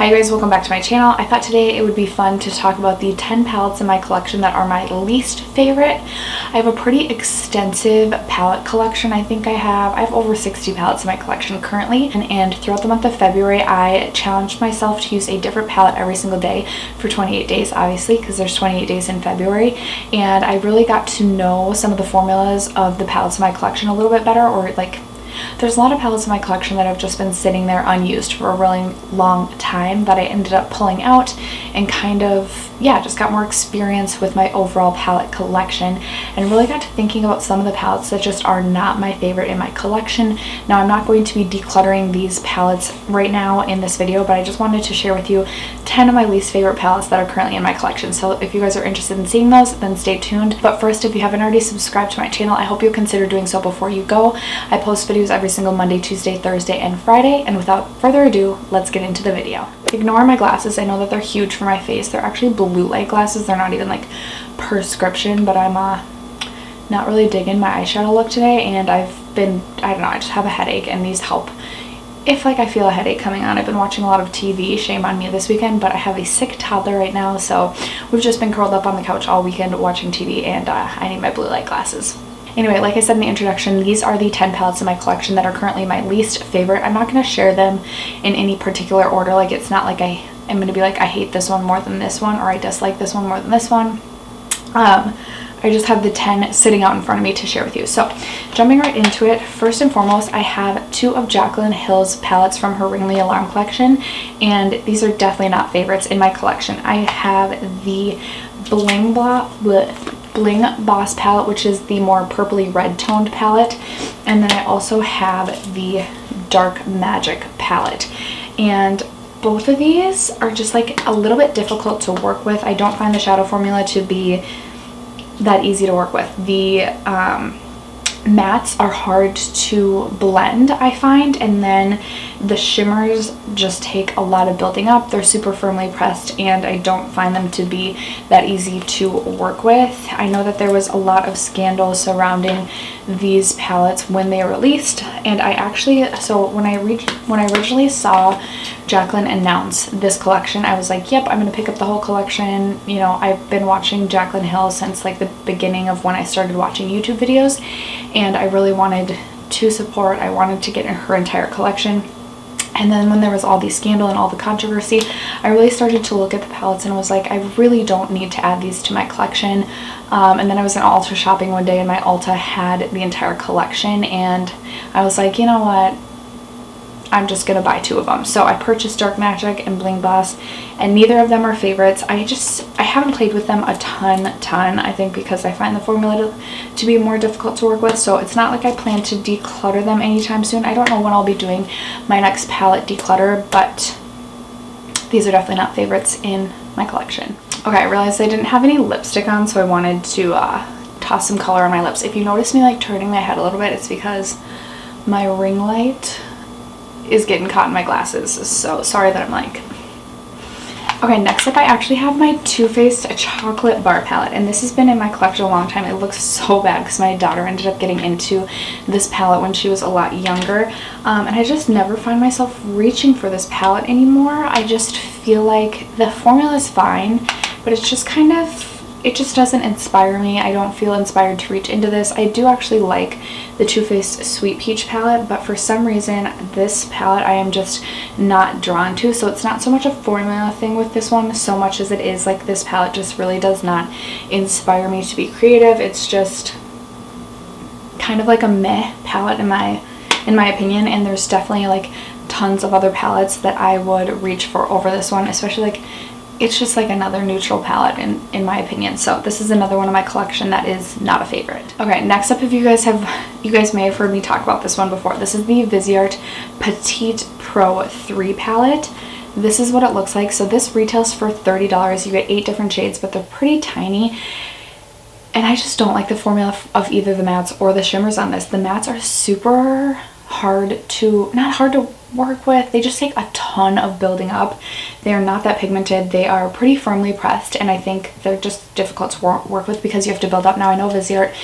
Hi guys, welcome back to my channel. I thought today it would be fun to talk about the 10 palettes in my collection that are my least favorite. I have a pretty extensive palette collection. I have over 60 palettes in my collection currently, and throughout the month of February I challenged myself to use a different palette every single day for 28 days, obviously, because there's 28 days in February, and I really got to know some of the formulas of the palettes in my collection a little bit better, or like there's a lot of palettes in my collection that have just been sitting there unused for a really long time that I ended up pulling out and kind of, just got more experience with my overall palette collection and really got to thinking about some of the palettes that just are not my favorite in my collection. Now, I'm not going to be decluttering these palettes right now in this video, but I just wanted to share with you 10 of my least favorite palettes that are currently in my collection. So if you guys are interested in seeing those, then stay tuned. But first, if you haven't already subscribed to my channel, I hope you'll consider doing so before you go. I post videos every single Monday, Tuesday, Thursday, and Friday, and without further ado, let's get into the video. Ignore my glasses. I know that they're huge for my face. They're actually blue light glasses. They're not even like prescription, but I'm not really digging my eyeshadow look today, and I don't know, I just have a headache, and these help if I feel a headache coming on. I've been watching a lot of TV, shame on me this weekend, but I have a sick toddler right now, so we've just been curled up on the couch all weekend watching TV, and I need my blue light glasses. Anyway, like I said in the introduction, these are the 10 palettes in my collection that are currently my least favorite. I'm not going to share them in any particular order. Like, it's not like I'm going to be like, I hate this one more than this one, or I dislike this one more than this one. I just have the 10 sitting out in front of me to share with you. So, jumping right into it, first and foremost, I have 2 of Jaclyn Hill's palettes from her Ringly Alarm collection, and these are definitely not favorites in my collection. I have the Bling Boss palette, which is the more purpley red toned palette, and then I also have the Dark Magic palette, and both of these are just like a little bit difficult to work with. I don't find the shadow formula to be that easy to work with. The mattes are hard to blend, I find, and then the shimmers just take a lot of building up. They're super firmly pressed, and I don't find them to be that easy to work with. I know that there was a lot of scandal surrounding these palettes when they released, and I actually, so when I originally saw Jaclyn announce this collection, I was like, yep, I'm gonna pick up the whole collection. You know, I've been watching Jaclyn Hill since like the beginning of when I started watching YouTube videos, and I really wanted to support. I wanted to get her entire collection. And then when there was all the scandal and all the controversy, I really started to look at the palettes and was like, I really don't need to add these to my collection. And then I was in Ulta shopping one day, and my Ulta had the entire collection, and I was like, you know what? I'm just gonna buy 2 of them. So I purchased Dark Magic and Bling Boss, and neither of them are favorites. I haven't played with them a ton, I think, because I find the formula to be more difficult to work with. So it's not like I plan to declutter them anytime soon. I don't know when I'll be doing my next palette declutter, but these are definitely not favorites in my collection. Okay, I realized I didn't have any lipstick on, so I wanted to toss some color on my lips. If you notice me like turning my head a little bit, it's because my ring light is getting caught in my glasses, so sorry that I'm like. Okay, next up I actually have my Too Faced Chocolate Bar palette, and this has been in my collection a long time. It looks so bad because my daughter ended up getting into this palette when she was a lot younger, and I just never find myself reaching for this palette anymore. I just feel like the formula is fine, but it's just kind of, it just doesn't inspire me. I don't feel inspired to reach into this. I do actually like the Too Faced Sweet Peach palette, but for some reason this palette I am just not drawn to. So it's not so much a formula thing with this one so much as it is like this palette just really does not inspire me to be creative. It's just kind of like a meh palette in my opinion, and there's definitely like tons of other palettes that I would reach for over this one, especially like it's just like another neutral palette in my opinion. So this is another one in my collection that is not a favorite. Okay, next up, if you guys may have heard me talk about this one before. This is the Viseart Petite Pro 3 palette. This is what it looks like. So this retails for $30. You get 8 different shades, but they're pretty tiny. And I just don't like the formula of either the mattes or the shimmers on this. The mattes are super not hard to work with. They just take a ton of building up. They are not that pigmented. They are pretty firmly pressed, and I think they're just difficult to work with because you have to build up. Now, I know Viseart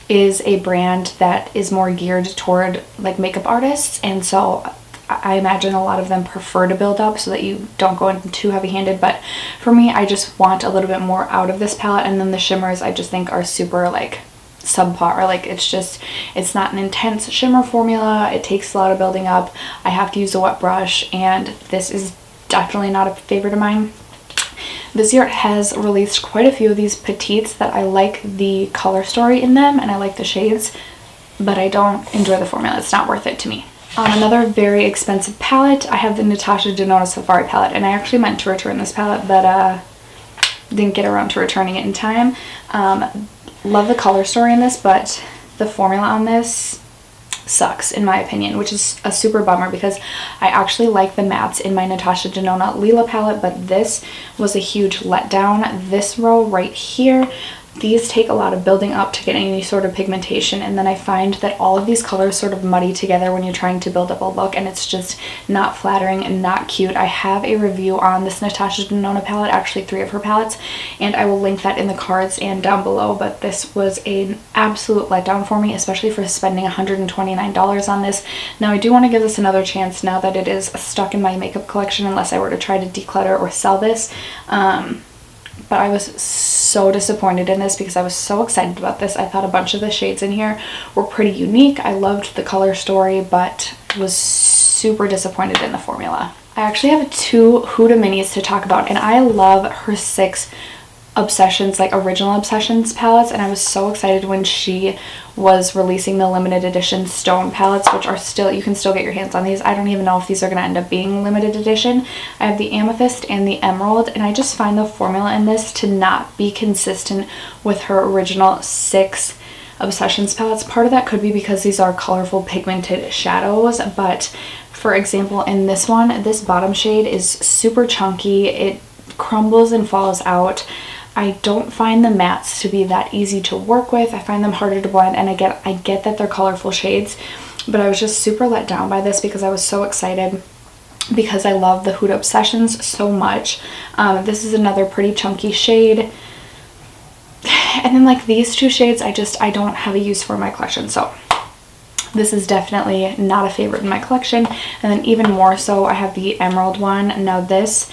is a brand that is more geared toward like makeup artists, and so I imagine a lot of them prefer to build up so that you don't go in too heavy-handed, but for me, I just want a little bit more out of this palette. And then the shimmers I just think are super like subpar. Like it's not an intense shimmer formula. It takes a lot of building up. I have to use a wet brush, and this is definitely not a favorite of mine. Viseart has released quite a few of these petites that I like the color story in them and I like the shades, but I don't enjoy the formula. It's not worth it to me. Another very expensive palette, I have the Natasha Denona Safari palette, and I actually meant to return this palette, but didn't get around to returning it in time. Love the color story in this, but the formula on this sucks in my opinion, which is a super bummer because I actually like the mattes in my Natasha Denona Lila palette, but this was a huge letdown. This row right here, these take a lot of building up to get any sort of pigmentation, and then I find that all of these colors sort of muddy together when you're trying to build up a look, and it's just not flattering and not cute. I have a review on this Natasha Denona palette, actually 3 of her palettes, and I will link that in the cards and down below, but this was an absolute letdown for me, especially for spending $129 on this. Now I do want to give this another chance now that it is stuck in my makeup collection, unless I were to try to declutter or sell this. But I was so disappointed in this because I was so excited about this. I thought a bunch of the shades in here were pretty unique. I loved the color story, but was super disappointed in the formula. I actually have 2 Huda minis to talk about, and I love her 6 Obsessions, like original Obsessions palettes, and I was so excited when she was releasing the limited edition stone palettes, which are still, you can still get your hands on these. I don't even know if these are going to end up being limited edition. I have the amethyst and the emerald, and I just find the formula in this to not be consistent with her original 6 Obsessions palettes. Part of that could be because these are colorful pigmented shadows, but for example in this one, this bottom shade is super chunky. It crumbles and falls out. I don't find the mattes to be that easy to work with. I find them harder to blend, and I get that they're colorful shades, but I was just super let down by this because I was so excited because I love the Huda Obsessions so much. This is another pretty chunky shade, and then like these 2 shades I don't have a use for in my collection, so this is definitely not a favorite in my collection. And then even more so, I have the emerald one. Now this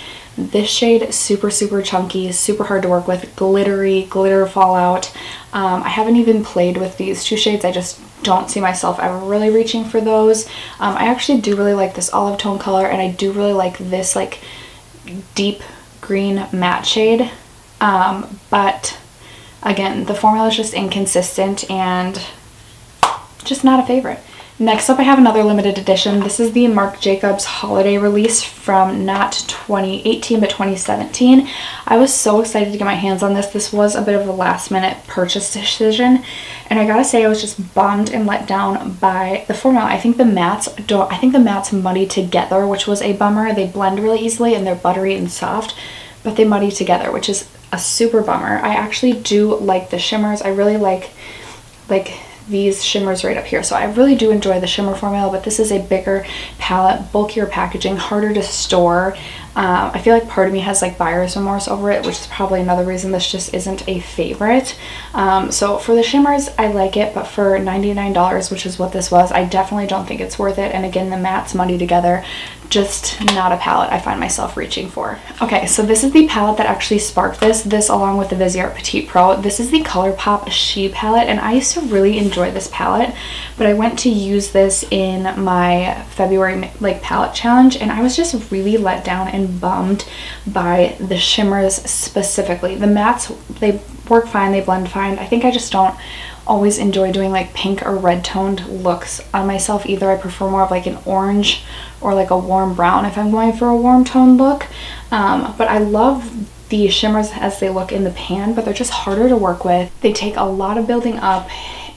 shade, super chunky, super hard to work with, glittery, glitter fallout. I haven't even played with these 2 shades. I just don't see myself ever really reaching for those. I actually do really like this olive tone color, and I do really like this like deep green matte shade. But again, the formula is just inconsistent and just not a favorite. Next up, I have another limited edition. This is the Marc Jacobs holiday release from not 2018 but 2017. I was so excited to get my hands on this. This was a bit of a last minute purchase decision, and I gotta say I was just bummed and let down by the formula. I think the mattes muddy together, which was a bummer. They blend really easily and they're buttery and soft, but they muddy together, which is a super bummer. I actually do like the shimmers. I really like these shimmers right up here, so I really do enjoy the shimmer formula, but this is a bigger palette, bulkier packaging, harder to store. I feel like part of me has like buyer's remorse over it, which is probably another reason this just isn't a favorite. So for the shimmers I like it, but for $99, which is what this was, I definitely don't think it's worth it. And again, the mattes muddy together, just not a palette I find myself reaching for. Okay, so this is the palette that actually sparked this along with the Viseart Petite Pro. This is the ColourPop She palette, and I used to really enjoy this palette, but I went to use this in my February like palette challenge, and I was just really let down and bummed by the shimmers specifically. The mattes, they work fine, they blend fine. I think I just don't always enjoy doing like pink or red toned looks on myself either. I prefer more of like an orange or like a warm brown if I'm going for a warm tone look. But I love the shimmers as they look in the pan, but they're just harder to work with. They take a lot of building up,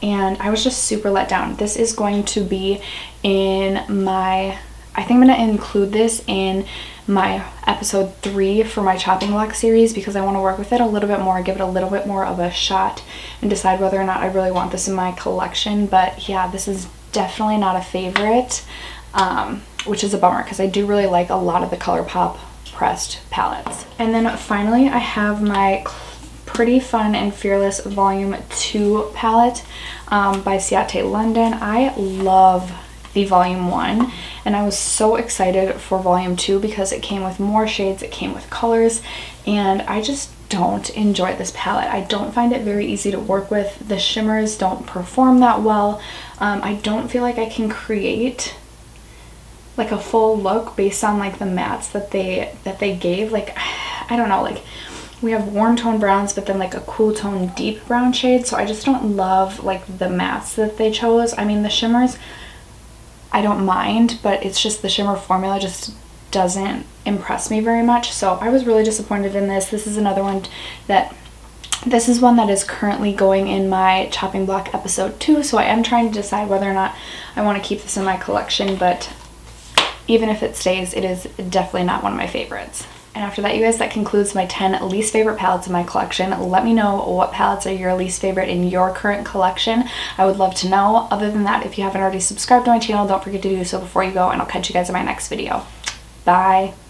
and I was just super let down. This is going to be in my, I think I'm going to include this in my episode 3 for my chopping block series because I want to work with it a little bit more, give it a little bit more of a shot, and decide whether or not I really want this in my collection. But yeah, this is definitely not a favorite, which is a bummer because I do really like a lot of the ColourPop pressed palettes. And then finally I have my Pretty Fun and Fearless Volume 2 palette by Ciate London. I love the volume 1, and I was so excited for volume 2 because it came with more shades, it came with colors, and I just don't enjoy this palette. I don't find it very easy to work with. The shimmers don't perform that well. I don't feel like I can create like a full look based on like the mattes that they gave. Like, I don't know, like we have warm tone browns but then like a cool tone deep brown shade, so I just don't love like the mattes that they chose. I mean, the shimmers I don't mind, but it's just the shimmer formula just doesn't impress me very much, so I was really disappointed in this. This is another one this is one that is currently going in my chopping block episode 2, so I am trying to decide whether or not I want to keep this in my collection, but even if it stays, it is definitely not one of my favorites. And after that, you guys, that concludes my 10 least favorite palettes in my collection. Let me know what palettes are your least favorite in your current collection. I would love to know. Other than that, if you haven't already subscribed to my channel, don't forget to do so before you go, and I'll catch you guys in my next video. Bye!